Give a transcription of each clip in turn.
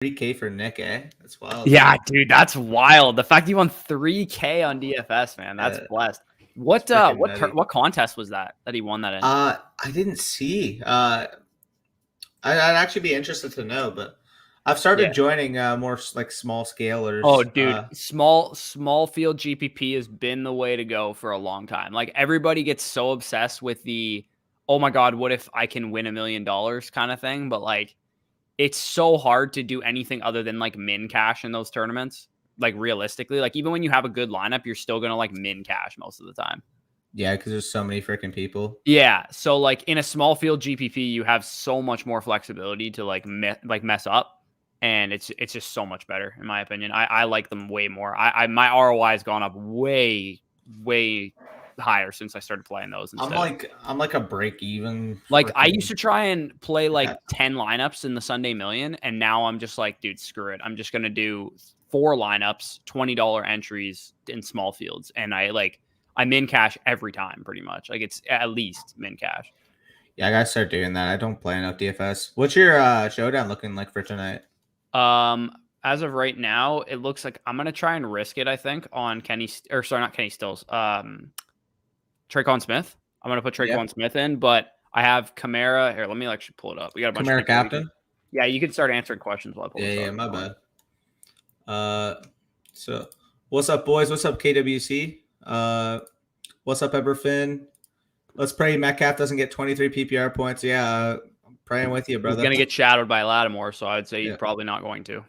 3K for Nick, eh? That's wild. Yeah, dude, that's wild. The fact he won 3K on DFS, man, that's blessed. What contest was that he won that in? I didn't see. I'd actually be interested to know, but I've started joining more like small scalers. Oh, dude, small field GPP has been the way to go for a long time. Like everybody gets so obsessed with the, oh my God, what if I can win $1 million kind of thing? But like, it's so hard to do anything other than like min cash in those tournaments. Like realistically, like even when you have a good lineup, you're still going to like min cash most of the time. Yeah, because there's so many freaking people. Yeah, so like in a small field GPP, you have so much more flexibility to like mess up, and it's just so much better in my opinion. I like them way more. My ROI has gone up way higher since I started playing those. Instead. I'm like a break even. Like I used to try and play like 10 lineups in the Sunday Million, and now I'm just like, dude, screw it. I'm just gonna do 4 lineups, $20 entries in small fields, and I min cash every time pretty much. Like it's at least min cash. Yeah, I gotta start doing that. I don't play enough DFS. What's your showdown looking like for tonight? As of right now, it looks like I'm gonna try and risk it. I think on not Kenny Stills. Traquan Smith. I'm gonna put Traquan Smith in, but I have Kamara here. Let me actually pull it up. We got a bunch Kamara of captain. Yeah, you can start answering questions while I pull this up. Yeah, my bad. So what's up, boys? What's up, KWC? What's up, Eberfin? Let's pray Metcalf doesn't get 23 PPR points. Yeah, I'm praying with you, brother. He's gonna get shadowed by Lattimore, so I'd say he's probably not going to.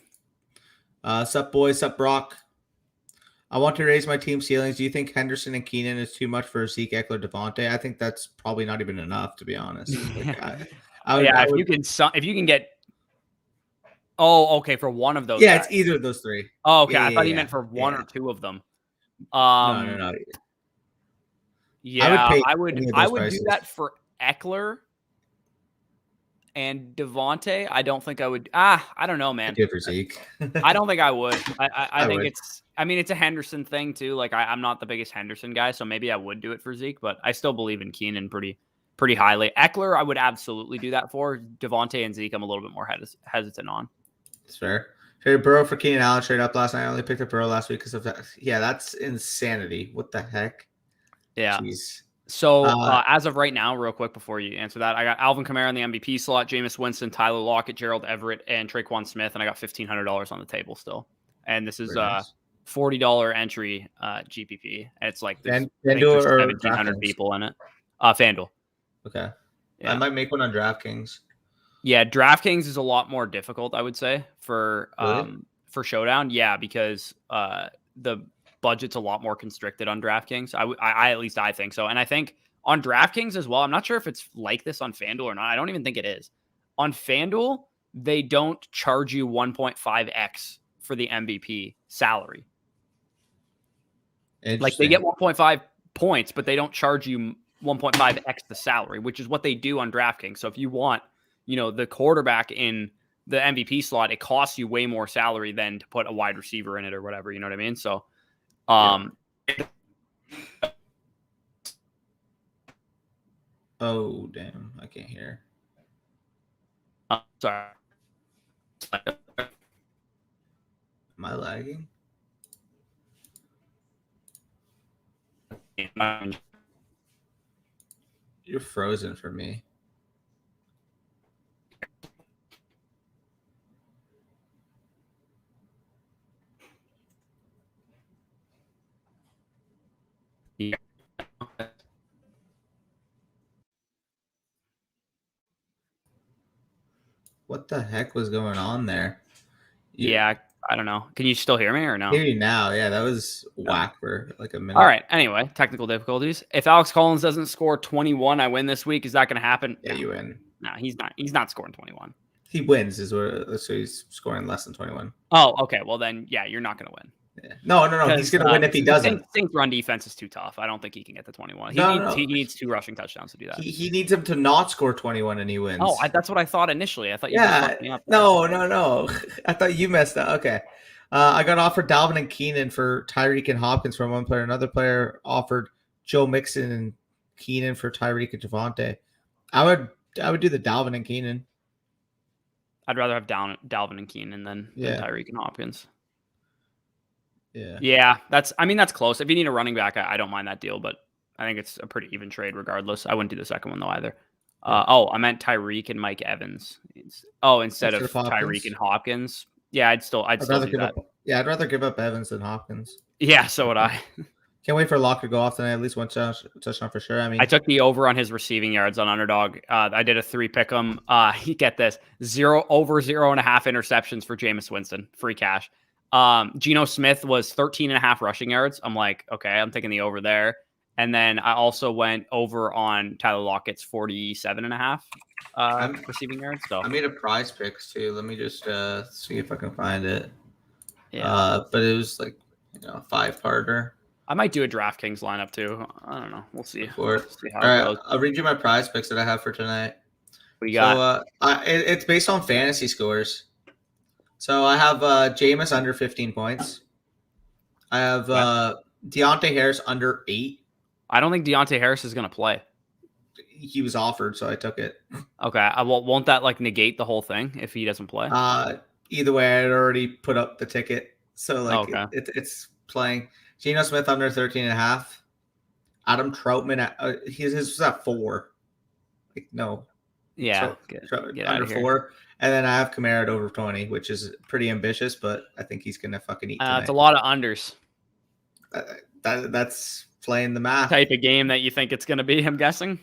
Sup, boys? Sup, Brock? I want to raise my team ceilings. Do you think Henderson and Keenan is too much for Zeke, Eckler, Devontae? I think that's probably not even enough, to be honest. Like, if you can get. Oh, okay, for one of those. Yeah, guys. It's either of those 3. Oh, okay. I thought you meant for one or 2 of them. No. Yeah, I would do that for Eckler and Devontae. I don't think I would. I don't know, man. Do it for Zeke. I don't think I would. I think it's. I mean, it's a Henderson thing too. Like I'm not the biggest Henderson guy, so maybe I would do it for Zeke, but I still believe in Keenan pretty highly. Eckler, I would absolutely do that for. Devontae and Zeke, I'm a little bit more hesitant on. That's fair. Trade Burrow for Keenan Allen trade up last night. I only picked up Burrow last week because of that. Yeah, that's insanity. What the heck? Yeah. Jeez. So as of right now, real quick before you answer that, I got Alvin Kamara in the MVP slot, Jameis Winston, Tyler Lockett, Gerald Everett, and Traquan Smith, and I got $1,500 on the table still. And this is $40 entry GPP, and it's like there's 1,700 people in it. FanDuel. Okay. Yeah. I might make one on DraftKings. Yeah, DraftKings is a lot more difficult, I would say, for Showdown. Yeah, because the budget's a lot more constricted on DraftKings. I at least I think so. And I think on DraftKings as well, I'm not sure if it's like this on FanDuel or not. I don't even think it is. On FanDuel, they don't charge you 1.5x for the MVP salary. Like they get 1.5 points, but they don't charge you 1.5x the salary, which is what they do on DraftKings. So if you want, the quarterback in the MVP slot, it costs you way more salary than to put a wide receiver in it or whatever. You know what I mean? So, Oh, damn. I can't hear. Sorry. Am I lagging? You're frozen for me. Yeah. What the heck was going on there? Yeah, I don't know. Can you still hear me or no? Hear you now. Yeah, that was whack for like a minute. All right. Anyway, technical difficulties. If Alex Collins doesn't score 21, I win this week. Is that going to happen? Yeah, you win. No, he's not. He's not scoring 21. He wins, so he's scoring less than 21. Oh, okay. Well, then, yeah, you're not going to win. Yeah. No. He's going to win if he doesn't. Saints run defense is too tough. I don't think he can get the 21. He needs 2 rushing touchdowns to do that. He needs him to not score 21 and he wins. Oh, that's what I thought initially. I thought you fucked me up. No. I thought you messed up. Okay. I got offered Dalvin and Keenan for Tyreek and Hopkins from one player. Another player offered Joe Mixon and Keenan for Tyreek and Javonte. I would do the Dalvin and Keenan. I'd rather have Dalvin and Keenan than Tyreek and Hopkins. Yeah, that's close. If you need a running back, I don't mind that deal, but I think it's a pretty even trade regardless. I wouldn't do the second one though either. I meant Tyreek and Mike Evans. Instead of Tyreek and Hopkins. Yeah, I'd still do that. I'd rather give up Evans than Hopkins. Yeah, so would I. Can't wait for Locke to go off tonight. At least one touchdown for sure. I mean, I took the over on his receiving yards on Underdog. I did a 3 pick 'em. You get this: 0.5 interceptions for Jameis Winston, free cash. Geno Smith was 13.5 rushing yards. I'm like, okay, I'm taking the over there. And then I also went over on Tyler Lockett's 47.5 receiving yards. So I made a prize picks too. Let me just see if I can find it. Yeah. But it was like, a 5-parter. I might do a DraftKings lineup too. I don't know. We'll see. All right, I'll read you my prize picks that I have for tonight. What you got? So it's based on fantasy scores. So I have Jameis under 15 points. I have Deontay Harris under 8. I don't think Deontay Harris is going to play. He was offered, so I took it. Okay. Won't that negate the whole thing if he doesn't play? Either way, I had already put up the ticket. So it's playing. Geno Smith under 13.5. Adam Troutman his was at 4. No. Yeah. Get under 4. And then I have Kamara at over 20, which is pretty ambitious, but I think he's gonna fucking eat tonight. It's a lot of unders. That's playing the math. Type of game that you think it's gonna be, I'm guessing.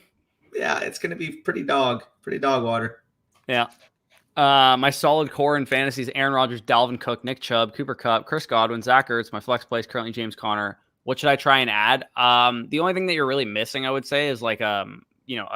Yeah, it's gonna be pretty dog water. Yeah. My solid core in fantasy is Aaron Rodgers, Dalvin Cook, Nick Chubb, Cooper Kupp, Chris Godwin, Zach Ertz. My flex play is currently James Conner. What should I try and add? The only thing that you're really missing, I would say, is a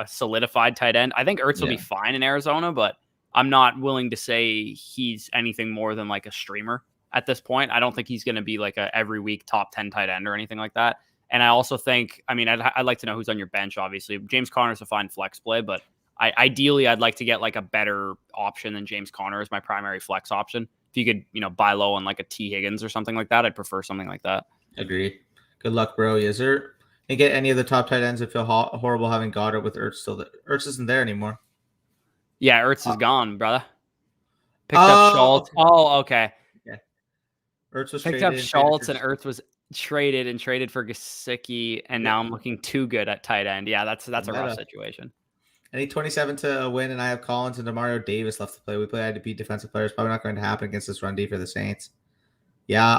solidified tight end. I think Ertz will be fine in Arizona, but I'm not willing to say he's anything more than a streamer at this point. I don't think he's going to be a every week top 10 tight end or anything like that. And I also think, I'd like to know who's on your bench, obviously. James Conner's a fine flex play, but ideally I'd like to get a better option than James Conner as my primary flex option. If you could, buy low on a T Higgins or something like that, I'd prefer something like that. Agreed. Good luck, bro. Yes, sir. And get any of the top tight ends that feel horrible having Goddard with Ertz still there. Ertz isn't there anymore. Yeah, Ertz is gone, brother. Picked up Schultz. Oh, okay. Yeah. Ertz was picked up Schultz, and Ertz was traded for Gesicki, and now I'm looking too good at tight end. Yeah, that's a rough situation. I need 27 to win, and I have Collins and Demario Davis left to play. We play IDP defensive players. Probably not going to happen against this run D for the Saints. Yeah,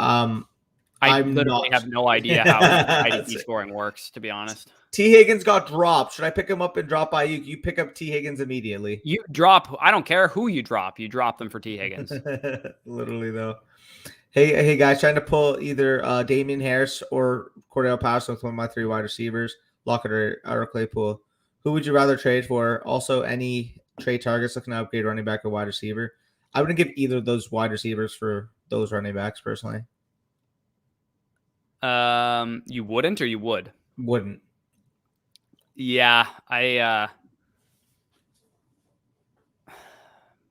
I literally have no idea how IDP scoring works, to be honest. T. Higgins got dropped. Should I pick him up and drop by you? You pick up T. Higgins immediately. You drop. I don't care who you drop. You drop them for T. Higgins. Literally, though. Hey, guys, trying to pull either Damian Harris or Cordell Patterson with one of my 3 wide receivers, Lockett or Claypool. Who would you rather trade for? Also, any trade targets looking to upgrade running back or wide receiver? I wouldn't give either of those wide receivers for those running backs, personally. You wouldn't, or you would? Wouldn't. Yeah,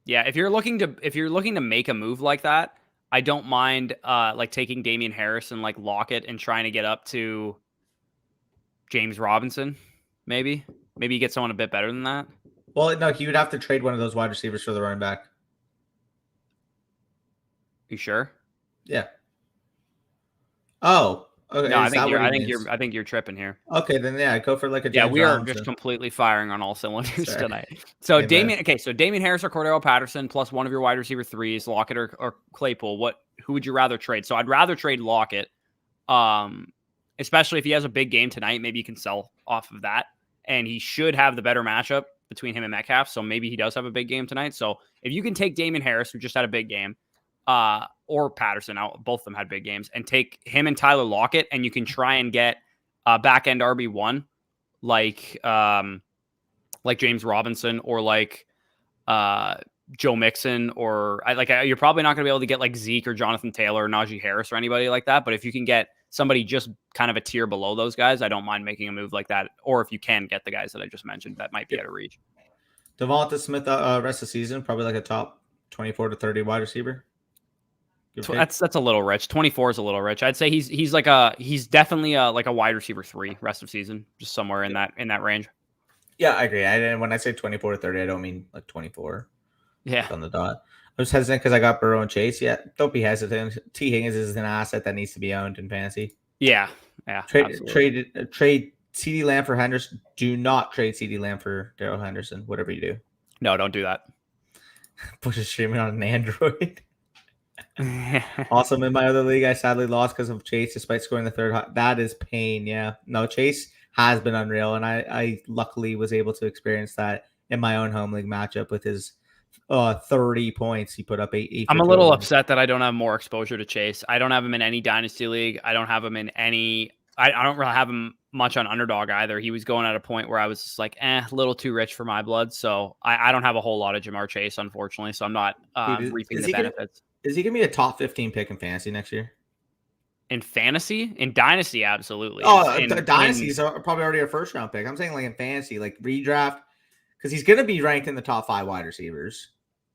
if you're looking to make a move like that, I don't mind taking Damian Harris and Lockett and trying to get up to James Robinson, maybe you get someone a bit better than that. Well, no, he would have to trade one of those wide receivers for the running back. You sure? Yeah. Oh, okay. No, I think you're tripping here. Okay, then go for a James we Robinson. are just completely firing on all cylinders tonight. So Damian Harris or Cordero Patterson plus one of your wide receiver 3s, Lockett or Claypool. Who would you rather trade? So I'd rather trade Lockett, especially if he has a big game tonight. Maybe you can sell off of that, and he should have the better matchup between him and Metcalf. So maybe he does have a big game tonight. So if you can take Damian Harris, who just had a big game, or Patterson, both of them had big games, and take him and Tyler Lockett, and you can try and get a back end RB1 like James Robinson or Joe Mixon, or you're probably not going to be able to get Zeke or Jonathan Taylor or Najee Harris or anybody like that. But if you can get somebody just kind of a tier below those guys, I don't mind making a move like that. Or if you can get the guys that I just mentioned, that might be out of reach. Devonta Smith, rest of the season, probably a top 24 to 30 wide receiver. That's a little rich. 24 is a little rich. I'd say he's definitely a wide receiver 3 rest of season, just somewhere in that range. Yeah, I agree. And when I say 24 to 30, I don't mean 24. Yeah. on the dot. I was hesitant because I got Burrow and Chase. Yeah, don't be hesitant. T. Higgins is an asset that needs to be owned in fantasy. Yeah. Absolutely. Trade CD Lamb for Henderson. Do not trade CD Lamb for Darrell Henderson. Whatever you do. No, don't do that. Push is streaming on an Android. Awesome. In my other league, I sadly lost because of Chase despite scoring the third. That is pain. Yeah. No, Chase has been unreal, and I luckily was able to experience that in my own home league matchup with his 30 points. He put up eight. I'm a little upset that I don't have more exposure to Chase. I don't have him in any Dynasty league. I don't have him in any. I don't really have him much on Underdog either. He was going at a point where I was just like, a little too rich for my blood. So I don't have a whole lot of Jamar Chase, unfortunately. So I'm not reaping the benefits. Is he going to be a top 15 pick in fantasy next year? In fantasy? In Dynasty, absolutely. Dynasty's probably already a first round pick. I'm saying like in fantasy, like redraft, because he's going to be ranked in the top 5 wide receivers.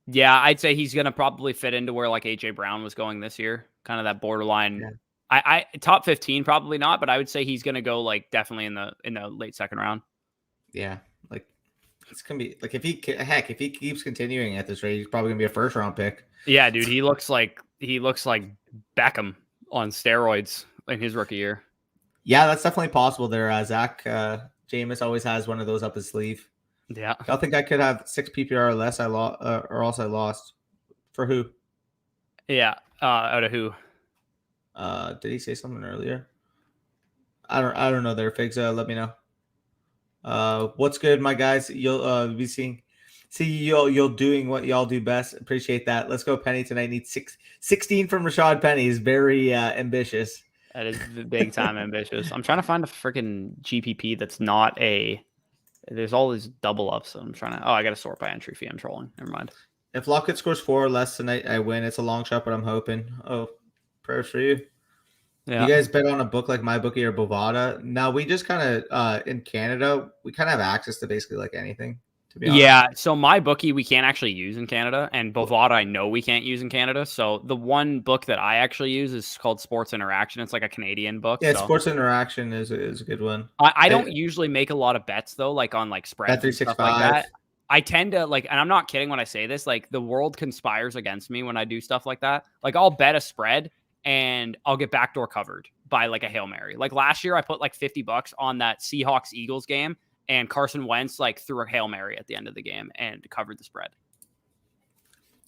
Yeah, I'd say he's going to probably fit into where like AJ Brown was going this year, kind of that borderline. Yeah. I top 15 probably not, but I would say he's going to go like definitely in the late second round. Yeah, like it's gonna be like if he keeps continuing at this rate, he's probably gonna be a first round pick. Yeah, dude, he looks like Beckham on steroids in his rookie year. Yeah, that's definitely possible. There, Zach Jameis always has one of those up his sleeve. Yeah, I think I could have 6 PPR or less. I lost, or else I lost. For who? Yeah, out of who? Did he say something earlier? I don't know. There, Figs. Let me know. What's good, my guys? You'll be seeing. See you'll doing what y'all do best. Appreciate that. Let's go, Penny tonight. Need 16 from Rashad Penny. Is very ambitious. That is big time ambitious. I'm trying to find a freaking GPP that's not a. There's all these double ups. So I'm trying to. Oh, I got to sort by entry fee. I'm trolling. Never mind. If Lockett scores 4 or less tonight, I win. It's a long shot, but I'm hoping. Oh, prayers for you. Yeah. You guys bet on a book like MyBookie or Bovada? Now we just kind of in Canada, we kind of have access to basically like anything. To be honest. Yeah. So MyBookie we can't actually use in Canada, and Bovada I know we can't use in Canada. So the one book that I actually use is called Sports Interaction. It's like a Canadian book. Yeah, so. Sports Interaction is a good one. I don't usually make a lot of bets though, like on like spreads and stuff like that. I tend to like, and I'm not kidding when I say this, like the world conspires against me when I do stuff like that. Like I'll bet a spread and I'll get backdoor covered by like a Hail Mary. Like last year I put like $50 on that Seahakws Eagles game and Carson Wentz like threw a Hail Mary at the end of the game and covered the spread.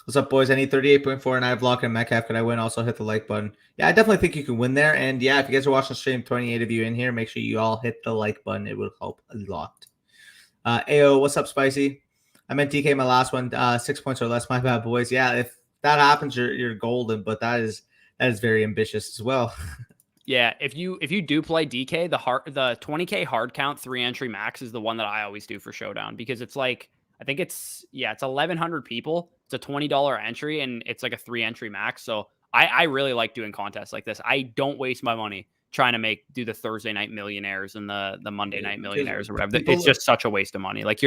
What's up, boys? I need 38.4 and I have Lock and Metcalf. Could I win? Also hit the like button. Yeah, I definitely think you can win there. And yeah, if you guys are watching the stream, 28 of you in here, make sure you all hit the like button. It would help a lot. Ayo, what's up, Spicy? I meant DK my last one, 6 points or less. My bad, boys. Yeah, if that happens, you're golden. But that is very ambitious as well. Yeah, if you do play DK, the 20K hard count 3 entry max is the one that I always do for Showdown because it's like I think it's 1,100 people. It's a $20 entry and it's like a 3 entry max. So I really like doing contests like this. I don't waste my money trying to do the Thursday night millionaires and the Monday night millionaires or whatever. It's just such a waste of money. Like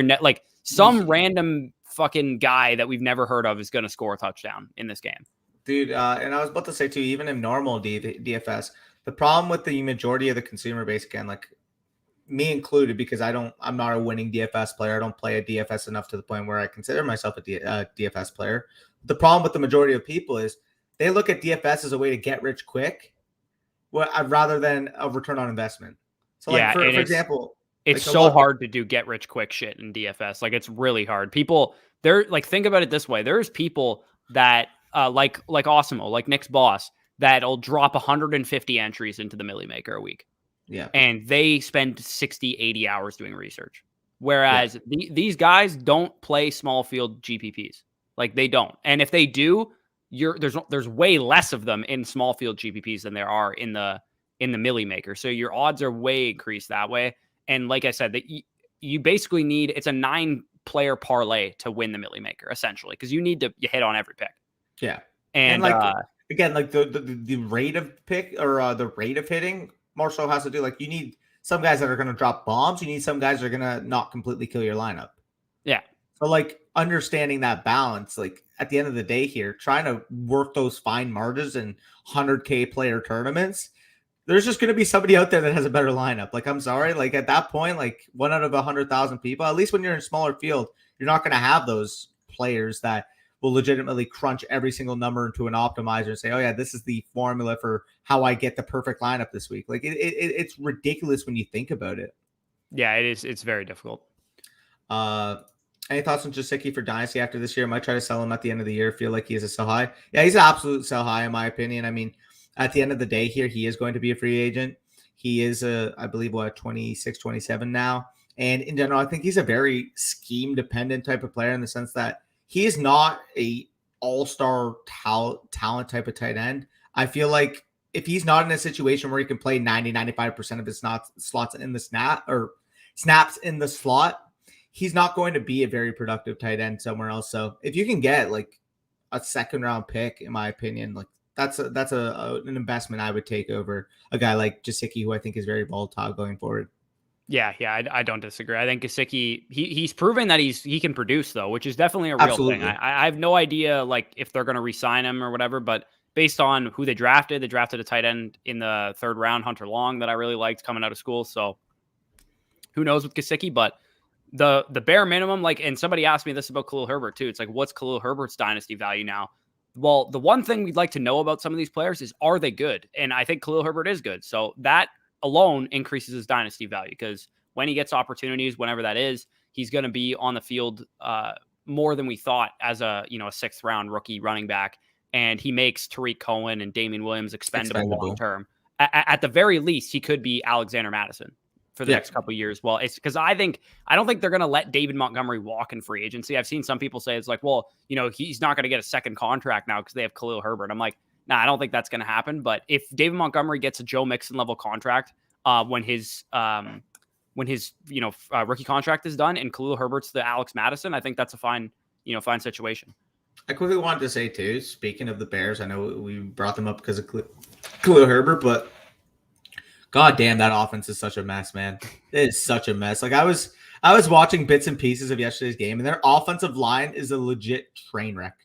some random fucking guy that we've never heard of is going to score a touchdown in this game. Dude, and I was about to say too, even in normal DFS, the problem with the majority of the consumer base, again, like me included, because I'm not a winning DFS player. I don't play a DFS enough to the point where I consider myself a DFS player. The problem with the majority of people is they look at DFS as a way to get rich quick, rather than a return on investment. So, like for example, it's like so hard to do get rich quick shit in DFS. Like it's really hard. People, they're like, think about it this way: there's people that like Osimo, like Nick's boss, that'll drop 150 entries into the Millie Maker a week. Yeah. And they spend 60, 80 hours doing research. Whereas these guys don't play small field GPPs. Like they don't. And if they do, there's way less of them in small field GPPs than there are in the Millie Maker. So your odds are way increased that way. And like I said, you basically need, it's a 9-player parlay to win the Millie Maker, essentially, because you need to hit on every pick. Yeah. And like again, like the rate of pick or the rate of hitting more so has to do, like, you need some guys that are going to drop bombs. You need some guys that are going to not completely kill your lineup. Yeah. So like understanding that balance, like at the end of the day here, trying to work those fine margins in 100K player tournaments, there's just going to be somebody out there that has a better lineup. Like, I'm sorry. Like at that point, like 1 out of 100,000 people, at least when you're in a smaller field, you're not going to have those players that will legitimately crunch every single number into an optimizer and say, oh yeah, this is the formula for how I get the perfect lineup this week. Like it's ridiculous when you think about it. Yeah, it is. It's very difficult. Any thoughts on Jasicki for Dynasty after this year? I might try to sell him at the end of the year. Feel like he is a sell high. Yeah, he's an absolute sell high in my opinion. I mean, at the end of the day here, he is going to be a free agent. He is I believe, 26, 27 now. And in general, I think he's a very scheme dependent type of player in the sense that he is not a all-star talent type of tight end. I feel like if he's not in a situation where he can play 95% of his slots in the snaps in the slot, he's not going to be a very productive tight end somewhere else. So if you can get like a second round pick, in my opinion, like that's an investment I would take over a guy like Jasicki, who I think is very volatile going forward. Yeah, I don't disagree. I think Gesicki, he's proven that he can produce though, which is definitely a real thing. I have no idea like if they're going to re-sign him or whatever, but based on who they drafted a tight end in the 3rd round, Hunter Long, that I really liked coming out of school. So who knows with Gesicki, but the bare minimum, like, and somebody asked me this about Khalil Herbert too. It's like, what's Khalil Herbert's dynasty value now? Well, the one thing we'd like to know about some of these players is, are they good? And I think Khalil Herbert is good. So that alone increases his dynasty value because when he gets opportunities, whenever that is, he's going to be on the field more than we thought as a 6th round rookie running back. And he makes Tariq Cohen and Damian Williams expendable long term. At the very least, he could be Alexander Madison for the next couple of years. Well, it's because I don't think they're going to let David Montgomery walk in free agency. I've seen some people say it's like, well, he's not going to get a second contract now because they have Khalil Herbert. I'm like, nah, I don't think that's going to happen. But if David Montgomery gets a Joe Mixon level contract when his rookie contract is done and Khalil Herbert's the Alex Madison, I think that's a fine situation. I quickly wanted to say too, speaking of the Bears, I know we brought them up because of Khalil Herbert, but God damn, that offense is such a mess, man. It is such a mess. Like I was watching bits and pieces of yesterday's game, and their offensive line is a legit train wreck.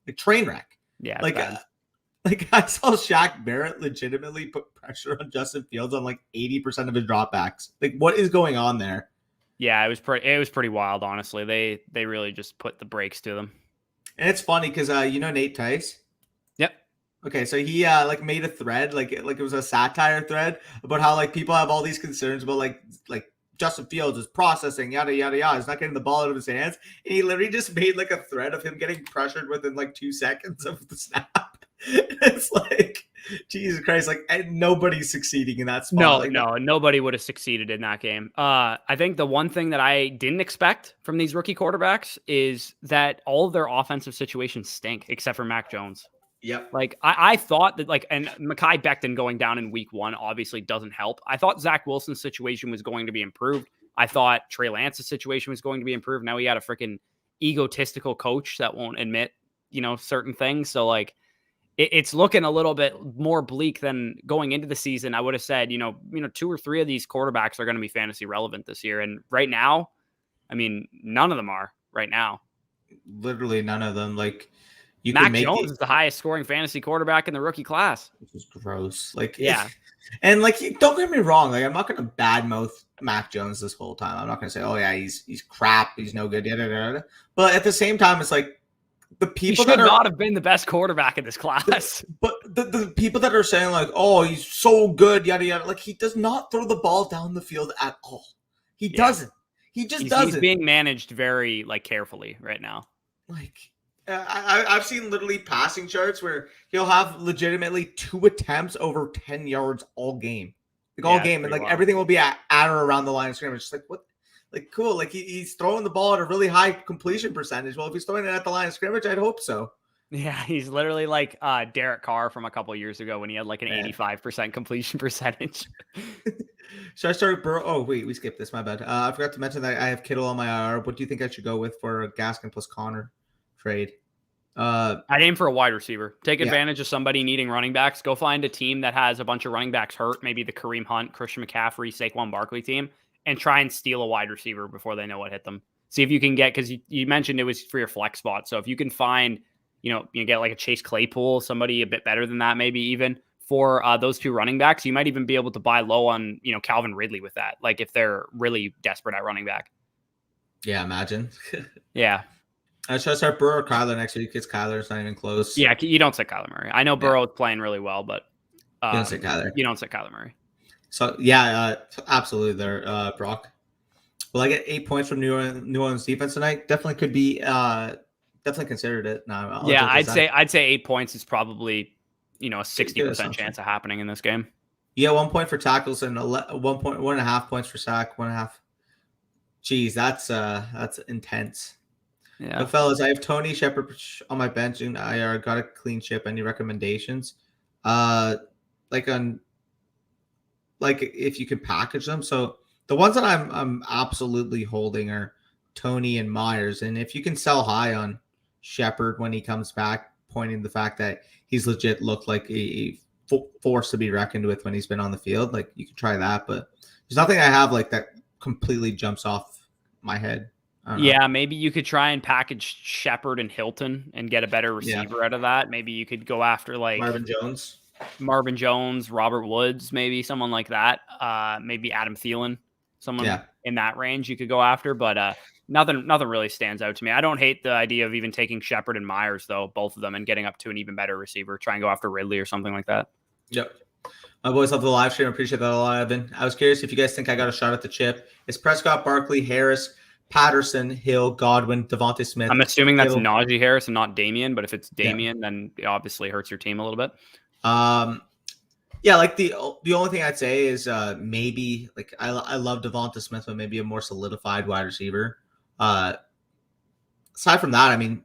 Like train wreck. Yeah. Like I saw Shaq Barrett legitimately put pressure on Justin Fields on like 80% of his dropbacks. Like what is going on there? Yeah, it was pretty wild, honestly. They really just put the brakes to them. And it's funny because Nate Tice. Yep. Okay, so he made a thread, like it was a satire thread about how like people have all these concerns about like Justin Fields is processing, yada yada yada. He's not getting the ball out of his hands. And he literally just made like a thread of him getting pressured within like 2 seconds of the snap. It's like Jesus Christ, like nobody's succeeding in that spot. No, nobody would have succeeded in that game. I think the one thing that I didn't expect from these rookie quarterbacks is that all of their offensive situations stink, except for Mac Jones. Yep. Like I thought that and Mekhi Becton going down in week 1 obviously doesn't help. I thought Zach Wilson's situation was going to be improved. I thought Trey Lance's situation was going to be improved. Now he had a freaking egotistical coach that won't admit, certain things. So like it's looking a little bit more bleak than going into the season. I would have said, 2 or 3 of these quarterbacks are going to be fantasy relevant this year. And right now, I mean, none of them are right now. Literally none of them. Like Mac Jones is the highest scoring fantasy quarterback in the rookie class. Which is gross. Like, yeah. And like, don't get me wrong. Like, I'm not going to badmouth Mac Jones this whole time. I'm not going to say, oh yeah, he's crap. He's no good. But at the same time, it's like the people that not have been the best quarterback in this class. But the people that are saying like, oh, he's so good, yada yada. Like, he does not throw the ball down the field at all. He doesn't. He just doesn't. He's being managed very carefully right now. Like. I've seen literally passing charts where he'll have legitimately 2 attempts over 10 yards all game. All game. And everything will be at or around the line of scrimmage. It's like, what? Like, cool. Like he's throwing the ball at a really high completion percentage. Well, if he's throwing it at the line of scrimmage, I'd hope so. Yeah, he's literally like Derek Carr from a couple of years ago when he had like an 85% completion percentage. Should I start Burrow? Oh, wait, we skipped this. My bad. I forgot to mention that I have Kittle on my IR. What do you think I should go with for Gaskin plus Connor trade? I'd aim for a wide receiver. Take advantage of somebody needing running backs. Go find a team that has a bunch of running backs hurt, maybe the Kareem Hunt, Christian McCaffrey, Saquon Barkley team, and try and steal a wide receiver before they know what hit them. See if you can get, because you mentioned it was for your flex spot. So if you can find, you get like a Chase Claypool, somebody a bit better than that, maybe even for those 2 running backs, you might even be able to buy low on, Calvin Ridley with that. Like if they're really desperate at running back. Yeah, imagine. Yeah. Should I start Burrow or Kyler next week? Because Kyler's not even close. Yeah, you don't sit Kyler Murray. I know Burrow is playing really well, but you don't sit Kyler. You don't sit Kyler Murray. So yeah, absolutely there, Brock. Will I get 8 points from New Orleans defense tonight? Definitely could be. Definitely considered it. No, yeah, I'd say 8 points is probably a 60% chance of happening in this game. Yeah, 1 point for tackles and 1.5 points for sack. 1.5. Jeez, that's intense. Yeah, but fellas, I have Tony Shepard on my bench and I got a clean ship. Any recommendations? Like if you could package them. So the ones that I'm absolutely holding are Tony and Myers, and if you can sell high on Shepard when he comes back, pointing the fact that he's legit looked like a force to be reckoned with when he's been on the field, like you could try that. But there's nothing I have like that completely jumps off my head. Yeah, maybe you could try and package Shepard and Hilton and get a better receiver out of that. Maybe you could go after like Marvin Jones, Robert Woods, maybe someone like that. Maybe Adam Thielen, someone in that range you could go after. But nothing really stands out to me. I don't hate the idea of even taking Shepard and Myers, though, both of them, and getting up to an even better receiver. Try and go after Ridley or something like that. Yep. My boys love the live stream. I appreciate that a lot, Evan. I was curious if you guys think I got a shot at the chip. It's Prescott, Barkley, Harris, Patterson, Hill, Godwin, Devontae Smith. I'm assuming that's Najee Harris and not Damian, but if it's Damian, then it obviously hurts your team a little bit. Yeah, like the only thing I'd say is maybe like I love Devonta Smith, but maybe a more solidified wide receiver. Aside from that, I mean,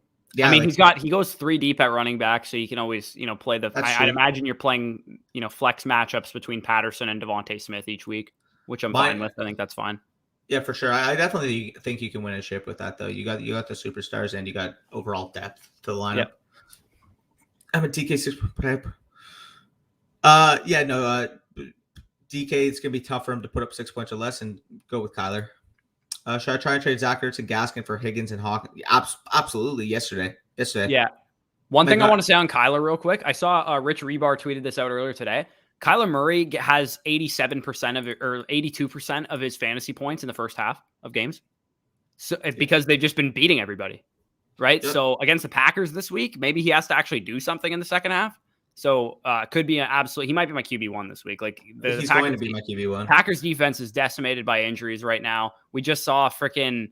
he goes 3 deep at running back, so you can always play the. I'd imagine you're playing flex matchups between Patterson and Devonta Smith each week, which I'm fine with. I think that's fine. Yeah, for sure. I definitely think you can win a ship with that, though. You got the superstars and you got overall depth to the lineup. Yep. I'm a DK6. DK, it's gonna be tough for him to put up 6 points or less and go with Kyler. Should I try and trade Zach Ertz and Gaskin for Higgins and Hawkins? Absolutely. Yesterday. Yeah. One thing I want to say on Kyler real quick. I saw Rich Rebar tweeted this out earlier today. Kyler Murray has 87% of it, or 82% of his fantasy points in the first half of games. So it's because they've just been beating everybody, right? Yep. So against the Packers this week, maybe he has to actually do something in the second half. So could be he might be my QB1 this week. Like he's going to be my QB1. Packers defense is decimated by injuries right now. We just saw freaking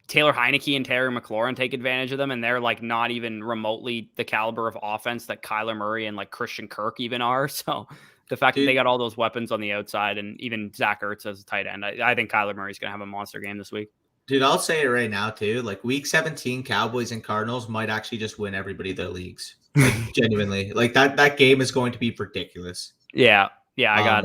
Taylor Heineke and Terry McLaurin take advantage of them, and they're like not even remotely the caliber of offense that Kyler Murray and like Christian Kirk even are. So the fact that they got all those weapons on the outside, and even Zach Ertz as a tight end, I think Kyler Murray's going to have a monster game this week. Dude, I'll say it right now, too. Like, Week 17, Cowboys and Cardinals might actually just win everybody their leagues. Like, genuinely. Like, that game is going to be ridiculous. Yeah. Yeah, I got,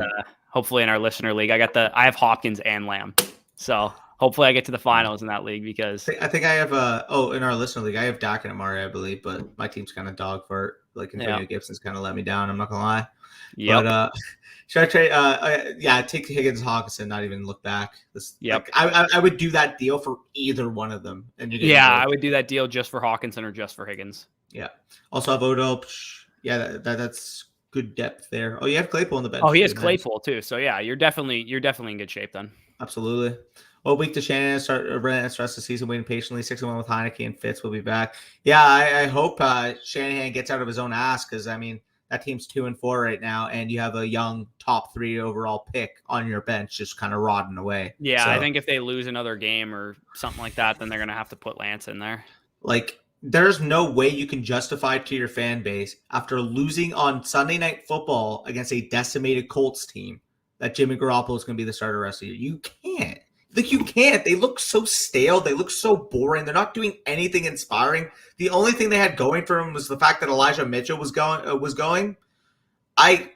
hopefully in our listener league, I have Hopkins and Lamb. So, hopefully I get to the finals in that league because... I think I have, in our listener league, I have Dak and Amari, I believe, but my team's kind of dog for it. Like, Antonio Gibson's kind of let me down, I'm not going to lie. Yep. But, should I trade? Take Higgins, Hawkins, and not even look back. Yep. Like, I would do that deal for either one of them. And I would do that deal just for Hawkinson or just for Higgins. Yeah. Also have Odell. Yeah, that's good depth there. Oh, you have Claypool on the bench. Oh, he has Claypool too. So yeah, you're definitely in good shape then. Absolutely. Well, week to Shanahan start the rest of the season waiting patiently. 6-1 with Heineke and Fitz will be back. Yeah, I hope Shanahan gets out of his own ass because I mean. That team's 2-4 right now, and you have a young top 3 overall pick on your bench just kind of rotting away. Yeah, so, I think if they lose another game or something like that, then they're going to have to put Lance in there. Like, there's no way you can justify to your fan base after losing on Sunday Night Football against a decimated Colts team that Jimmy Garoppolo is going to be the starter the rest of the year. You can't. Like, you can't. They look so stale. They look so boring. They're not doing anything inspiring. The only thing they had going for them was the fact that Elijah Mitchell was going. The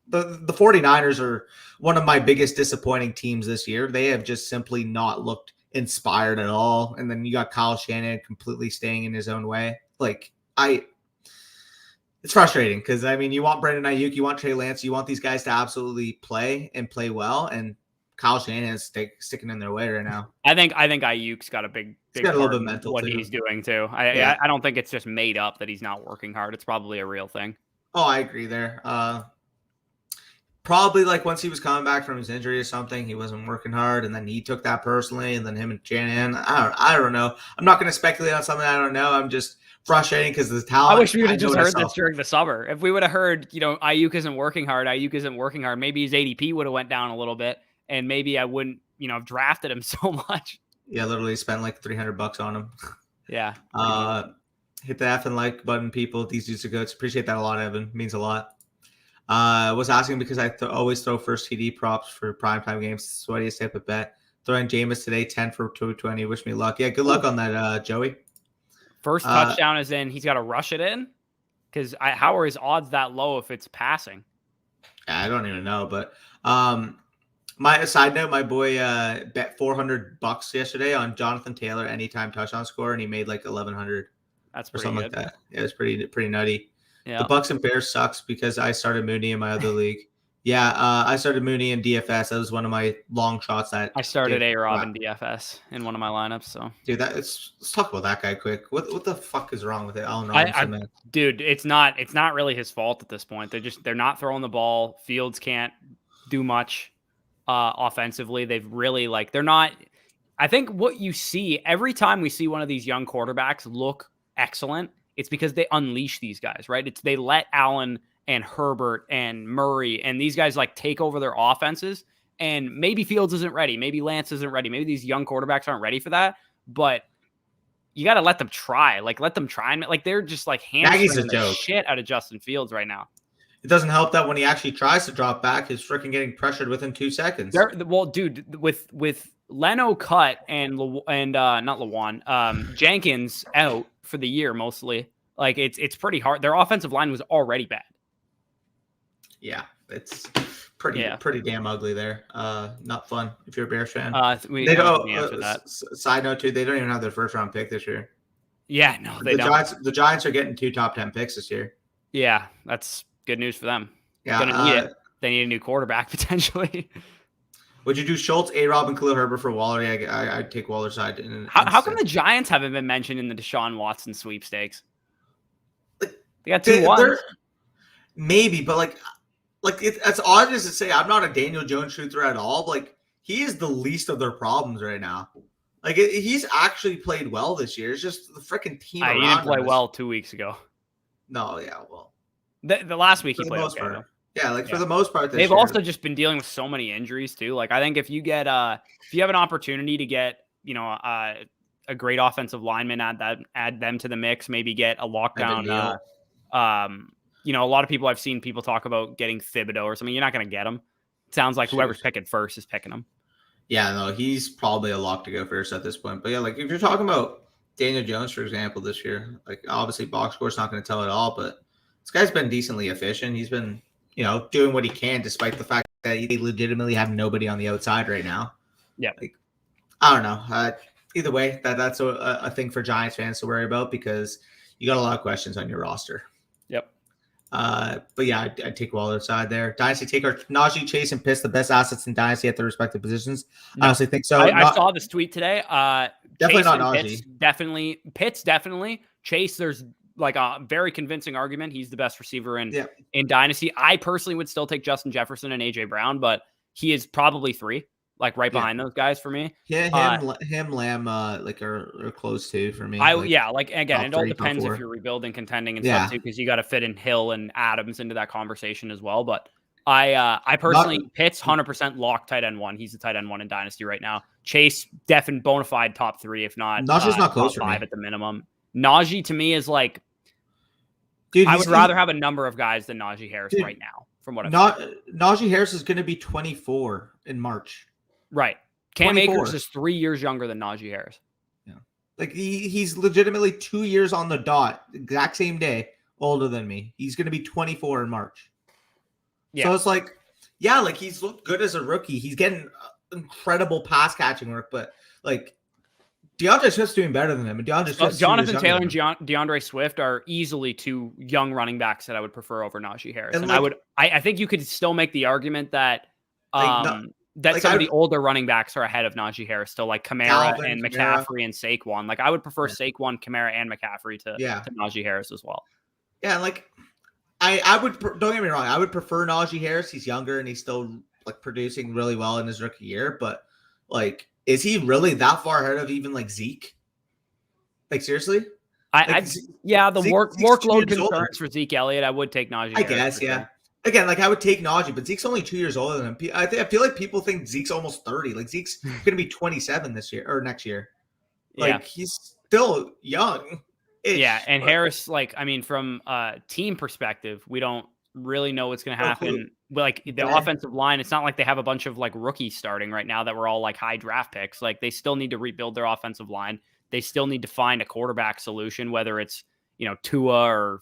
49ers are one of my biggest disappointing teams this year. They have just simply not looked inspired at all. And then you got Kyle Shanahan completely staying in his own way. Like, it's frustrating because, I mean, you want Brandon Ayuk, you want Trey Lance, you want these guys to absolutely play and play well. And Kyle Shanahan's sticking in their way right now. I think Ayuk's got a big got a little bit mental what too. He's doing too. I don't think it's just made up that he's not working hard. It's probably a real thing. Oh, I agree there. probably like once he was coming back from his injury or something, he wasn't working hard, and then he took that personally, and then him and Shannon. I don't know. I'm not going to speculate on something I don't know. I'm just frustrating because the talent. I wish we would have just heard this during the summer. If we would have heard, Ayuk isn't working hard, maybe his ADP would have went down a little bit, and maybe I wouldn't, have drafted him so much. Yeah, literally spent like $300 on him. Yeah. Hit the F and like button, people. These dudes are good. Appreciate that a lot, Evan. Means a lot. Was asking because I always throw first TD props for primetime games. Sweatiest type of bet. Throwing Jameis today, 10 for 220. Wish me luck. Yeah, good luck on that, Joey. First touchdown is in. He's got to rush it in? Because how are his odds that low if it's passing? I don't even know. But my side note, my boy bet $400 yesterday on Jonathan Taylor anytime touchdown score, and he made like 1,100. That's or pretty something good. like that. Yeah, it's pretty nutty. Yeah. The Bucks and Bears sucks because I started Mooney in my other league. Yeah, I started Mooney in DFS. That was one of my long shots. That I started A-Rob in DFS in one of my lineups. So, dude, let's talk about that guy quick. What the fuck is wrong with it? Allen Robinson, dude, it's not really his fault at this point. They're not throwing the ball. Fields can't do much offensively. They've really they're not. I think what you see every time we see one of these young quarterbacks look excellent, it's because they unleash these guys, right? They let Allen and Herbert and Murray and these guys take over their offenses. And maybe Fields isn't ready. Maybe Lance isn't ready. Maybe these young quarterbacks aren't ready for that. But you got to let them try. Let them try. And they're just hamstringing the shit out of Justin Fields right now. It doesn't help that when he actually tries to drop back, he's freaking getting pressured within 2 seconds. Well, dude, with Leno cut and not Lawan, Jenkins out for the year mostly. It's pretty hard. Their offensive line was already bad. Yeah, it's pretty damn ugly there. Not fun if you're a Bears fan. They don't. Side note too, they don't even have their first round pick this year. Yeah, no, they don't. The Giants are getting 2 top 10 picks this year. Yeah, that's good news for them. Yeah, they need a new quarterback potentially. Would you do Schultz, A-Rob, and Khalil Herbert for Waller? I'd take Waller's side. How come the Giants haven't been mentioned in the Deshaun Watson sweepstakes? They got 2 ones. Maybe, but it's odd as to say. I'm not a Daniel Jones truther at all. He is the least of their problems right now. He's actually played well this year. It's just the freaking team. He didn't play well 2 weeks ago. No, yeah, well, the last week he played okay. Yeah, for the most part, they've also just been dealing with so many injuries too. I think if you get if you have an opportunity to get a great offensive lineman, add them to the mix, maybe get a lockdown. A lot of people I've seen people talk about getting Thibodeau or something. You're not going to get him. It sounds like whoever's picking first is picking him. Yeah, no, he's probably a lock to go first at this point. But yeah, if you're talking about Daniel Jones, for example, this year, obviously box score's not going to tell it all, but this guy's been decently efficient. He's been, doing what he can despite the fact that they legitimately have nobody on the outside right now. Yeah. I don't know. Either way, that's a thing for Giants fans to worry about because you got a lot of questions on your roster. Yep. But yeah, I'd take Waller's side there. Dynasty, take our Najee, Chase, and Pitts, the best assets in Dynasty at their respective positions. No, I honestly think so. I saw this tweet today. Definitely Chase not Najee. Pitts, definitely. Chase, there's a very convincing argument. He's the best receiver in Dynasty. I personally would still take Justin Jefferson and AJ Brown, but he is probably 3, behind those guys for me. Yeah, him, Lamb, are close to for me. Again, it all depends if you're rebuilding, contending, and stuff too, because you got to fit in Hill and Adams into that conversation as well. But I personally, Pitts 100% lock tight end 1. He's the tight end 1 in Dynasty right now. Chase, definite bona fide top 3, if not Najee's not close top 5 at the minimum. Najee to me is dude, I would rather have a number of guys than Najee Harris right now. From what Najee Harris is going to be 24 in March. Right. Cam Akers is 3 years younger than Najee Harris. Yeah. He's legitimately 2 years on the dot, exact same day, older than me. He's going to be 24 in March. Yeah. So it's he's looked good as a rookie. He's getting incredible pass catching work, but DeAndre Swift's doing better than him. And Jonathan Taylor and DeAndre Swift are easily 2 young running backs that I would prefer over Najee Harris. And I think you could still make the argument that some of the older running backs are ahead of Najee Harris still, Kamara and McCaffrey and Saquon. I would prefer Saquon, Kamara, and McCaffrey to Najee Harris as well. Yeah, I would don't get me wrong. I would prefer Najee Harris. He's younger and he's still like producing really well in his rookie year. But like, is he really that far ahead of even like Zeke? Like seriously? Like, yeah, the Zeke's workload 2 years older. concerns for Zeke Elliott, I would take Najee. I guess, yeah. Sure. Again, like I would take Najee, but Zeke's only 2 years older than him. I feel like people think Zeke's almost 30. Like Zeke's going to be 27 this year or next year. Like he's still young. Yeah, and Harris, like, I mean, from a team perspective, we don't really know what's going to happen. Like the offensive line, it's not like they have a bunch of like rookies starting right now that were all like high draft picks. Like they still need to rebuild their offensive line. They still need to find a quarterback solution, whether it's, Tua or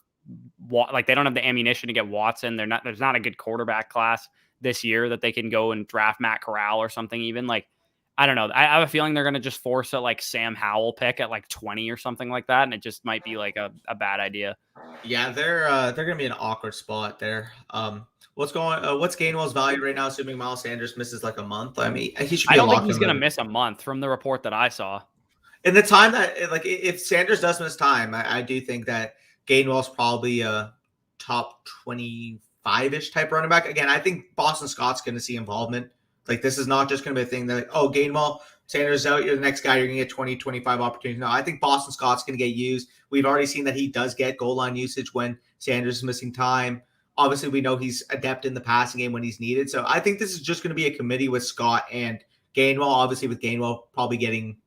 like they don't have the ammunition to get Watson. There's not a good quarterback class this year that they can go and draft Matt Corral or something even. Like, I don't know. I have a feeling they're going to just force a like Sam Howell pick at like 20 or something like that. And it just might be like a bad idea. Yeah, they're going to be an awkward spot there. What's Gainwell's value right now? Assuming Miles Sanders misses like a month. I mean, he should be. I don't think he's going to miss a month from the report that I saw. In the time that like if Sanders does miss time, I do think that Gainwell's probably a top 25-ish type running back. Again, I think Boston Scott's going to see involvement. Like this is not just going to be a thing that like, oh, Gainwell, Sanders out, you're the next guy, you're going to get 20, 25 opportunities. No, I think Boston Scott's going to get used. We've already seen that he does get goal line usage when Sanders is missing time. Obviously, we know he's adept in the passing game when he's needed. So I think this is just going to be a committee with Scott and Gainwell. Obviously, with Gainwell probably getting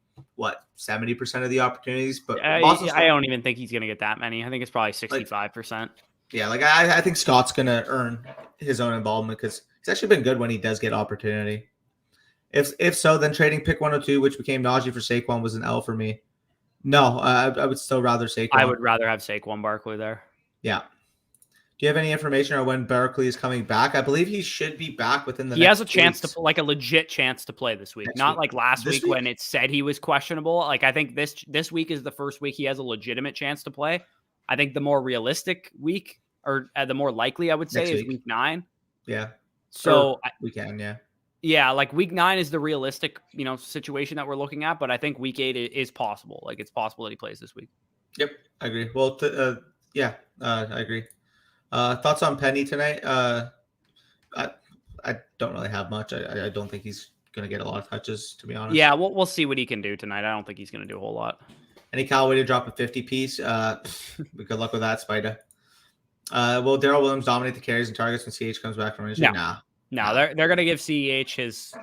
70% of the opportunities, but I don't even think he's going to get that many. I think it's probably 65%. Yeah, like I think Scott's going to earn his own involvement because he's actually been good when he does get opportunity. If so, then trading pick 102, which became Najee for Saquon, was an L for me. No, I would still rather Saquon. I would rather have Saquon Barkley there. Yeah. Do you have any information on when Barkley is coming back? I believe he should be back within the. He has a chance to like a legit chance to play this week, not like last week when it said he was questionable. Like I think this week is the first week he has a legitimate chance to play. I think the more realistic week or the more likely I would say is week 9. Yeah. So we can, yeah. Yeah, like week 9 is the realistic, situation that we're looking at, but I think week 8 is possible. Like it's possible that he plays this week. Yep, I agree. Well, I agree. Thoughts on Penny tonight? I don't really have much. I don't think he's going to get a lot of touches, to be honest. Yeah, we'll see what he can do tonight. I don't think he's going to do a whole lot. Any Callaway to drop a 50 piece? Good luck with that, Spider. Will Darrell Williams dominate the carries and targets when CH comes back from injury? No, they're going to give CEH his,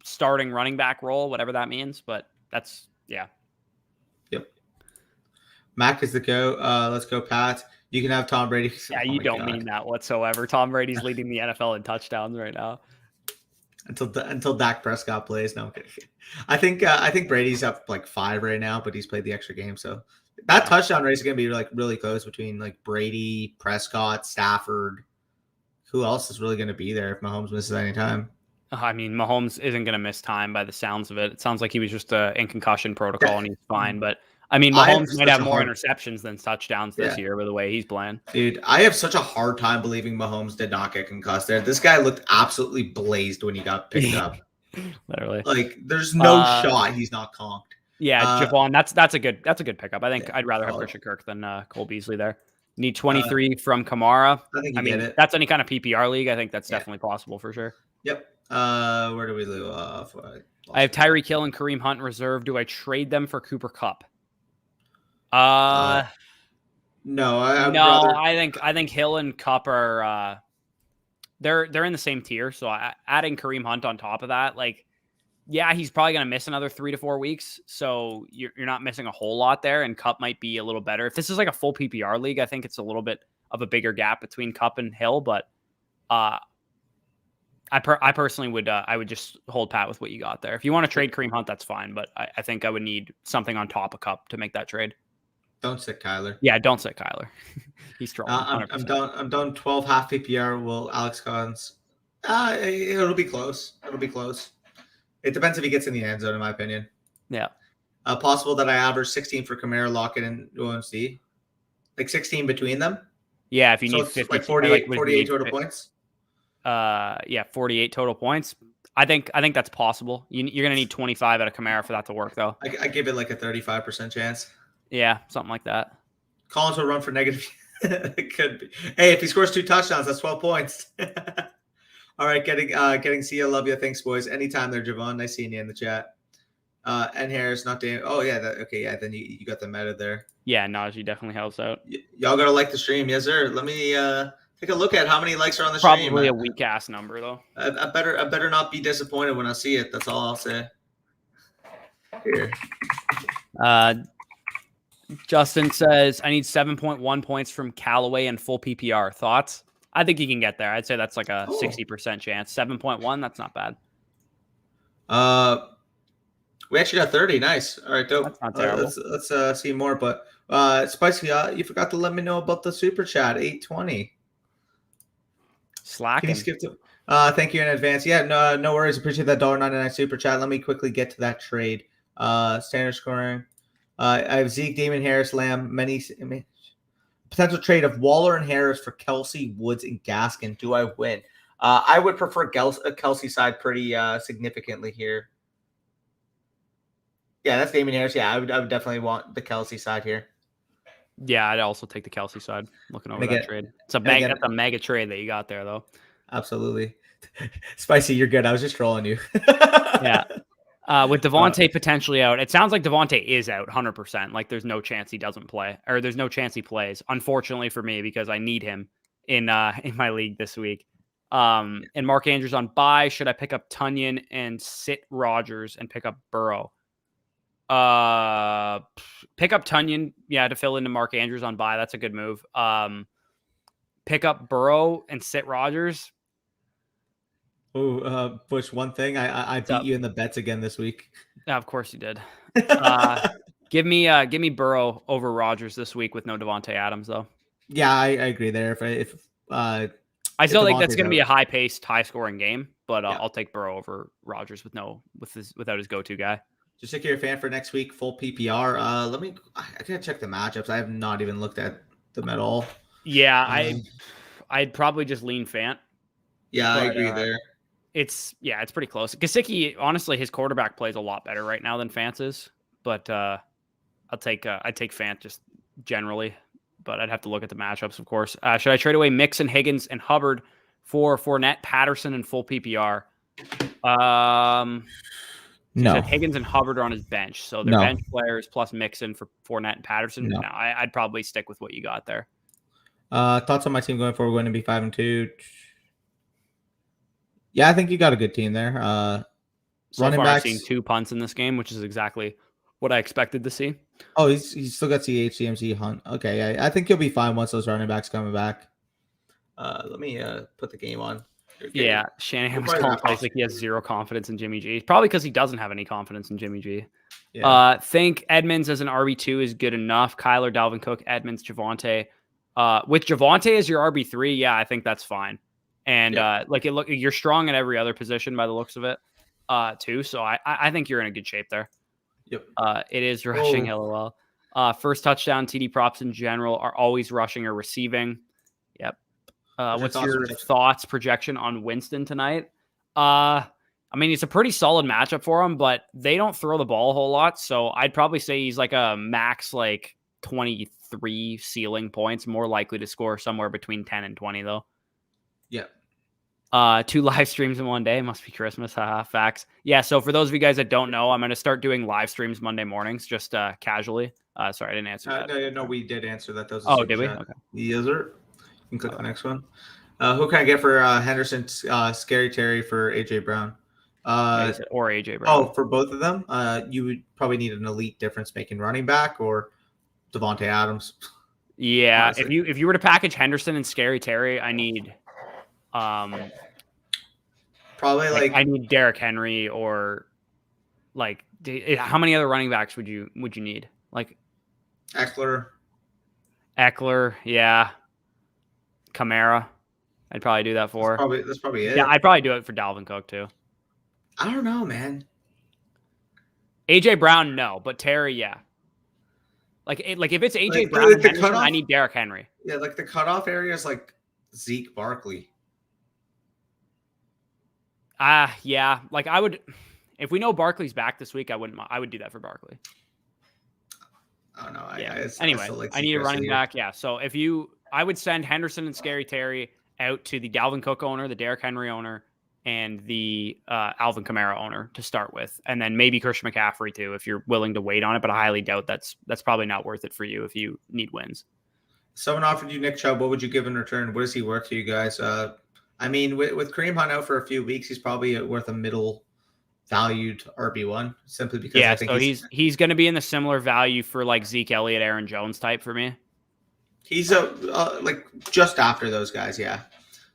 starting running back role, whatever that means. But that's, yeah. Yep. Mac is the go. Let's go, Pat. You can have Tom Brady. Yeah, you don't mean that whatsoever. Tom Brady's leading the NFL in touchdowns right now. Until Dak Prescott plays. No, I'm kidding. I think Brady's up like 5 right now, but he's played the extra game. So that touchdown race is going to be like really close between like Brady, Prescott, Stafford. Who else is really going to be there if Mahomes misses any time? I mean, Mahomes isn't going to miss time by the sounds of it. It sounds like he was just in concussion protocol and he's fine. But I mean, Mahomes might have more interceptions than touchdowns this year with the way he's playing. Dude, I have such a hard time believing Mahomes did not get concussed there. This guy looked absolutely blazed when he got picked up. Literally. Like, there's no shot he's not conked. Yeah, Javon, that's a good pickup. I think I'd rather have Christian Kirk than Cole Beasley there. Need 23 from Kamara. I mean, that's any kind of PPR league. I think that's definitely possible for sure. Yep. Where do we leave off? I have Tyreek Hill and Kareem Hunt in reserve. Do I trade them for Cooper Kupp? No, I think Hill and Kupp are they're in the same tier. So adding Kareem Hunt on top of that, like, yeah, he's probably going to miss another 3 to 4 weeks. So you're not missing a whole lot there. And Kupp might be a little better. If this is like a full PPR league, I think it's a little bit of a bigger gap between Kupp and Hill. But I personally would I would just hold pat with what you got there. If you want to trade Kareem Hunt, that's fine. But I think I would need something on top of Kupp to make that trade. Don't sit Kyler. Yeah, don't sit Kyler. He's trolling. I'm done 12 half PPR. Will Alex Collins? It'll be close. It depends if he gets in the end zone, in my opinion. Yeah. Possible that I average 16 for Kamara, Lockett, and OMC. Like 16 between them. Yeah, if you need 50, like 48 total points. Yeah, 48 total points. I think that's possible. You're gonna need 25 out of Kamara for that to work, though. I give it like a 35% chance. Yeah, something like that. Collins will run for negative. It could be. Hey, if he scores 2 touchdowns, that's 12 points. All right, getting see you. Love you. Thanks, boys. Anytime there, Javon. Nice seeing you in the chat. And Harris, not damn. Oh yeah, okay, yeah. Then you got the meta there. Yeah, Najee definitely helps out. Y'all gotta like the stream, yes sir. Let me take a look at how many likes are on the stream. Probably a weak ass number though. I better not be disappointed when I see it. That's all I'll say. Here. Justin says, I need 7.1 points from Callaway and full PPR. Thoughts? I think he can get there. I'd say that's like a 60% chance. 7.1, that's not bad. We actually got 30. Nice. All right, dope. That's not terrible. Let's see more. But Spicy, you forgot to let me know about the super chat. 820. Slacking. Can you skip to? Thank you in advance. Yeah, no worries. Appreciate that $1.99 super chat. Let me quickly get to that trade. Standard scoring. I have Zeke, Damon Harris, Lamb, many potential trade of Waller and Harris for Kelsey, Woods, and Gaskin. Do I win? I would prefer Kelsey side pretty significantly here. Yeah, that's Damon Harris. Yeah, I would definitely want the Kelsey side here. Yeah, I'd also take the Kelsey side. Looking over that trade. It's a mega trade that you got there, though. Absolutely. Spicy, you're good. I was just trolling you. Yeah. With Devontae potentially out, it sounds like Devontae is out 100%. Like there's no chance he doesn't play, or there's no chance he plays. Unfortunately for me, because I need him in my league this week. And Mark Andrews on bye. Should I pick up Tunyon and sit Rodgers and pick up Burrow? Pick up Tunyon, to fill into Mark Andrews on bye. That's a good move. Pick up Burrow and sit Rodgers. Oh, Bush, one thing. I beat you in the bets again this week. Yeah, of course you did. Give me Burrow over Rodgers this week with no Devontae Adams though. Yeah, I agree there. I still think that's going to be a high-paced, high-scoring game, but I'll take Burrow over Rodgers without his go-to guy. Just if you're a fan for next week, full PPR. I gotta check the matchups. I have not even looked at them at all. Yeah, I'd probably just lean Fant. Yeah, I agree there. It's pretty close. Gesicki, honestly, his quarterback plays a lot better right now than Fant is, but I'd take Fant just generally, but I'd have to look at the matchups, of course. Should I trade away Mixon, Higgins, and Hubbard for Fournette, Patterson, and full PPR? No. Higgins and Hubbard are on his bench, so they're bench players plus Mixon for Fournette and Patterson. No, I'd probably stick with what you got there. Thoughts on my team going forward? We're going to be 5-2. Yeah, I think you got a good team there. So running far, backs, I've seen 2 punts in this game, which is exactly what I expected to see. Oh, he's still got CMC, Hunt. Okay, I think he'll be fine once those running backs coming back. Let me put the game on. Yeah, Shanahan was calling plays like he has zero confidence in Jimmy G. Probably because he doesn't have any confidence in Jimmy G. Yeah. Think Edmonds as an RB2 is good enough. Kyler, Dalvin Cook, Edmonds, Javonte. With Javonte as your RB3, yeah, I think that's fine. And you're strong at every other position by the looks of it, too. So I think you're in a good shape there. Yep. It is rushing, LOL. First touchdown, TD props in general are always rushing or receiving. Yep. What's your thoughts, projection on Winston tonight? I mean, it's a pretty solid matchup for him, but they don't throw the ball a whole lot. So I'd probably say he's like a max 23 ceiling points, more likely to score somewhere between 10 and 20 though. Yeah. 2 live streams in one day. Must be Christmas. Haha, facts. Yeah. So for those of you guys that don't know, I'm going to start doing live streams Monday mornings, just casually. Sorry, I didn't answer that. No, we did answer that. Did we? Okay. Yes, sir. You can click the next one. Who can I get for Henderson, Scary Terry for AJ Brown? Or AJ Brown. Oh, for both of them, you would probably need an elite difference making running back or Devontae Adams. Yeah, honestly. if you were to package Henderson and Scary Terry, I need probably I need Derrick Henry or how many other running backs would you need? Like Eckler, yeah. Kamara, I'd probably do that for. That's probably it. Yeah, I'd probably do it for Dalvin Cook too. I don't know, man. AJ Brown, no, but Terry, yeah. If it's AJ Brown and Henderson, I need Derrick Henry. Yeah, the cutoff area is like Zeke Barkley. Yeah. I would, if we know Barkley's back this week, I would do that for Barkley. I don't know. Anyway, I need a running back. Yeah. So if you I would send Henderson and Scary Terry out to the Dalvin Cook owner, the Derrick Henry owner, and the Alvin Kamara owner to start with, and then maybe Christian McCaffrey too, if you're willing to wait on it. But I highly doubt that's probably not worth it for you if you need wins. Someone offered you Nick Chubb. What would you give in return? What is he worth to you guys? I mean, with Kareem Hunt out for a few weeks, he's probably worth a middle valued RB1 simply because I think so he's going to be in the similar value for like Zeke Elliott, Aaron Jones type for me. He's like just after those guys, yeah.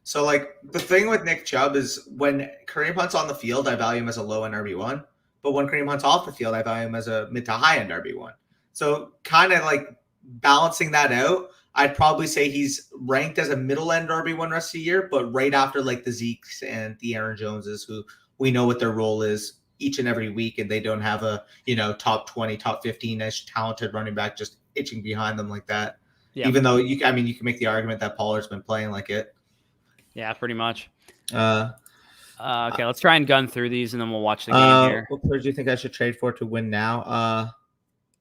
So like the thing with Nick Chubb is when Kareem Hunt's on the field, I value him as a low end RB1, but when Kareem Hunt's off the field, I value him as a mid to high end RB1. So kind of like balancing that out, I'd probably say he's ranked as a middle end RB1 rest of the year, but right after like the Zekes and the Aaron Joneses, who we know what their role is each and every week, and they don't have a top 20, top 15-ish talented running back just itching behind them like that. Yeah. Even though you can make the argument that Pollard's been playing like it. Yeah, pretty much. Okay, let's try and gun through these, and then we'll watch the game here. What players do you think I should trade for to win now?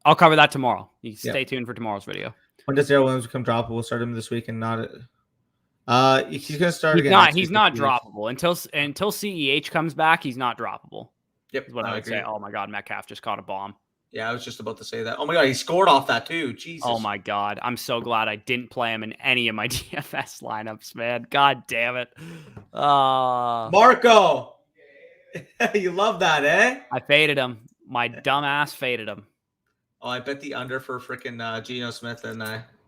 I'll cover that tomorrow. You can stay tuned for tomorrow's video. When does Darrell Williams become droppable? We'll start him this week and not. He's going to start again. He's not droppable until CEH comes back. He's not droppable. Yep, is what I would say. Oh my God, Metcalf just caught a bomb. Yeah, I was just about to say that. Oh my God, he scored off that too. Jesus. Oh my God, I'm so glad I didn't play him in any of my DFS lineups, man. God damn it. Marco, you love that, eh? I faded him. My dumb ass faded him. Oh, I bet the under for freaking Geno Smith and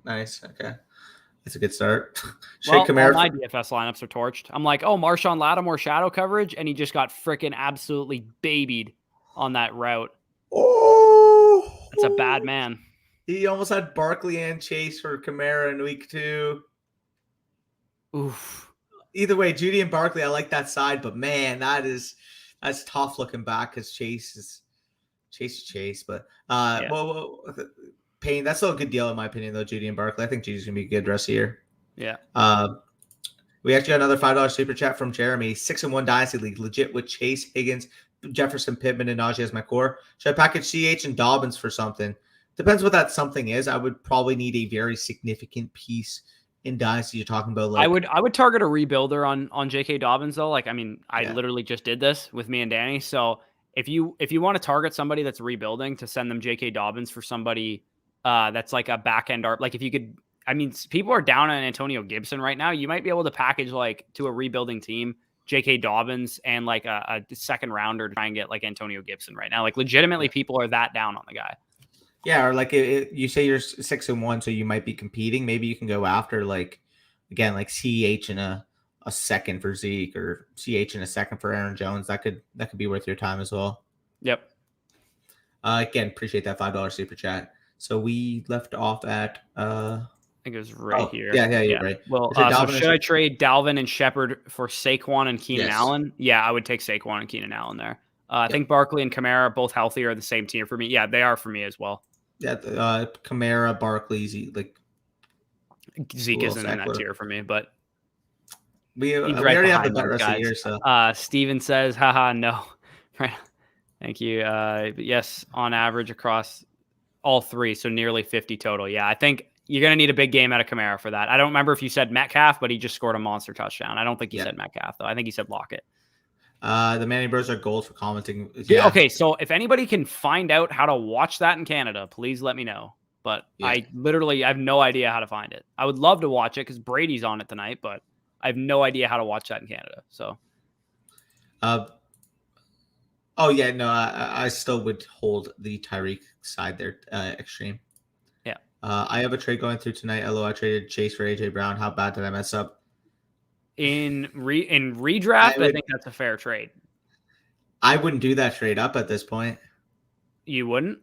nice. Okay. That's a good start. All my DFS lineups are torched. I'm like, oh, Marshawn Lattimore shadow coverage, and he just got freaking absolutely babied on that route. Oh, that's a bad man. He almost had Barkley and Chase for Kamara in week 2. Oof. Either way, Judy and Barkley, I like that side, but man, that's tough looking back because Chase is Chase. But Payne, that's still a good deal in my opinion, though. Judy and Barkley, I think Judy's gonna be a good rest of the year. Yeah. We actually got another $5 super chat from Jeremy. 6-1 Dynasty League, legit with Chase, Higgins, Jefferson, Pittman, and Najee as my core. Should I package CH and Dobbins for something? Depends what that something is. I would probably need a very significant piece in Dynasty. You're talking about like I would target a rebuilder on J.K. Dobbins though. Like I literally just did this with me and Danny. So if you want to target somebody that's rebuilding, to send them J.K. Dobbins for somebody that's like a back end art. Like if you could, people are down on Antonio Gibson right now. You might be able to package like to a rebuilding team J.K. Dobbins and like a second rounder to try and get like Antonio Gibson right now. Like legitimately, people are that down on the guy. Yeah, or like you say you're 6-1, so you might be competing. Maybe you can go after like CH and a second for Zeke, or CH and a second for Aaron Jones. That could be worth your time as well. Yep. Again, appreciate that $5 super chat. So we left off at I think it was right here. Yeah, you're right. Well, so should I trade Dalvin and Shepard for Saquon and Keenan Allen? Yeah, I would take Saquon and Keenan Allen there. I think Barkley and Kamara, both healthy, are the same tier for me. Yeah, they are for me as well. Yeah, Kamara, Barkley, like Zeke isn't in that tier for me, but we already have the better rest of the year. So Steven says, haha, no. Right. Thank you. Yes, on average across all three, so nearly 50 total. Yeah, I think you're going to need a big game out of Kamara for that. I don't remember if you said Metcalf, but he just scored a monster touchdown. I don't think you said Metcalf, though. I think he said Lockett. The Manny Bros are gold for commenting. Yeah. Okay, so if anybody can find out how to watch that in Canada, please let me know. But I have no idea how to find it. I would love to watch it because Brady's on it tonight, but I have no idea how to watch that in Canada. So, I still would hold the Tyreek side there, extreme. Yeah. I have a trade going through tonight. I traded Chase for AJ Brown. How bad did I mess up? In redraft, I think that's a fair trade. I wouldn't do that trade up at this point. You wouldn't?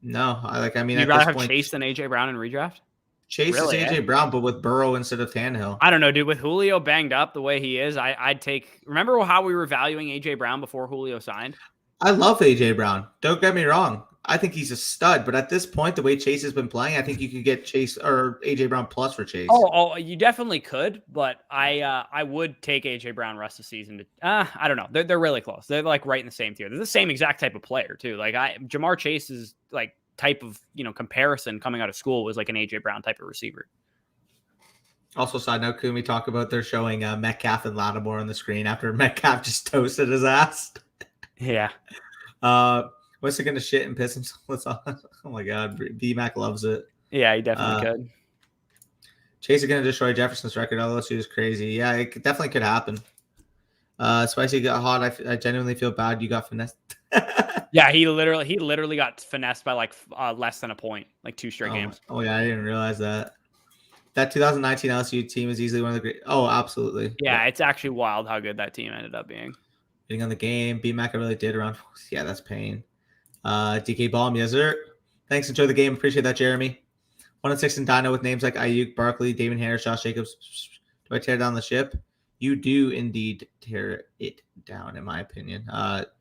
No, you'd rather have Chase than AJ Brown in redraft? Chase is AJ Brown, but with Burrow instead of Tannehill. I don't know, dude. With Julio banged up the way he is, I'd take. Remember how we were valuing AJ Brown before Julio signed? I love AJ Brown. Don't get me wrong. I think he's a stud, but at this point, the way Chase has been playing, I think you could get Chase or AJ Brown plus for Chase. Oh, you definitely could, but I would take AJ Brown rest of the season. I don't know. They're really close. They're like right in the same tier. They're the same exact type of player too. Like Jamar Chase's like type of comparison coming out of school was like an AJ Brown type of receiver. Also, side note, Kumi talk about they're showing Metcalf and Lattimore on the screen after Metcalf just toasted his ass. Yeah. What's he gonna shit and piss himself on? Oh my god, B-Mac loves it. Yeah, he definitely could. Chase is gonna destroy Jefferson's record. LSU is crazy. Yeah, it definitely could happen. Spicy got hot. I genuinely feel bad. You got finessed. Yeah, he literally got finessed by like less than a point, like 2 straight games. Oh yeah, I didn't realize that. That 2019 LSU team is easily one of the great. Oh, absolutely. Yeah, it's actually wild how good that team ended up being. Getting on the game, B-Mac I really did around. Yeah, that's pain. DK Bomb, yes sir. Thanks. Enjoy the game. Appreciate that, Jeremy. 1-6 in Dino with names like Ayuk, Barkley, David Harris, Josh Jacobs. Do I tear down the ship? You do indeed tear it down, in my opinion.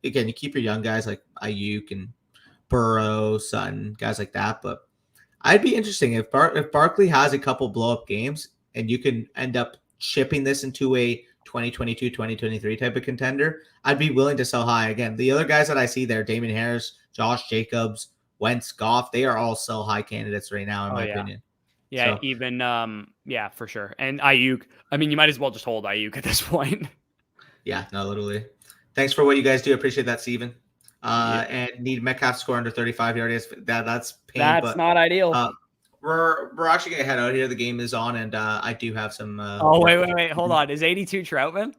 Again, you keep your young guys like Ayuk and Burrow, Sutton, guys like that. But I'd be interesting if Barkley has a couple blow-up games and you can end up shipping this into a 2022, 2023 type of contender, I'd be willing to sell high. Again, the other guys that I see there, Damon Harris, Josh Jacobs, Wentz, Goff, they are all sell high candidates right now, in my opinion. Yeah, so, even yeah, for sure. And Ayuk, I mean, you might as well just hold Ayuk at this point. Yeah, no, literally. Thanks for what you guys do. Appreciate that, Steven. And need Metcalf score under 35 yards. That's pain. That's not ideal. We're actually gonna head out here. The game is on, and I do have some. Wait. Hold on. Is 82 Troutman?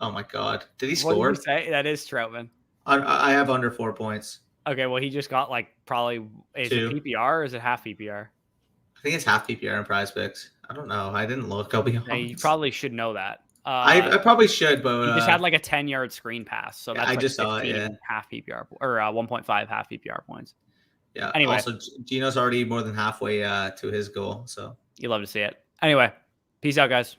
Oh my God! Did he score? What did you say? That is Troutman. I have under 4 points. Okay, well, he just got like probably is 2. It PPR or is it half PPR? I think it's half PPR in Prize Picks. I don't know. I didn't look. I'll be honest. You probably should know that. I probably should, but he just had like a 10-yard screen pass, so that's I like just saw it. Yeah, half PPR or 1.5 half PPR points. Yeah. Anyway, also Gino's already more than halfway to his goal, so you love to see it. Anyway, peace out, guys.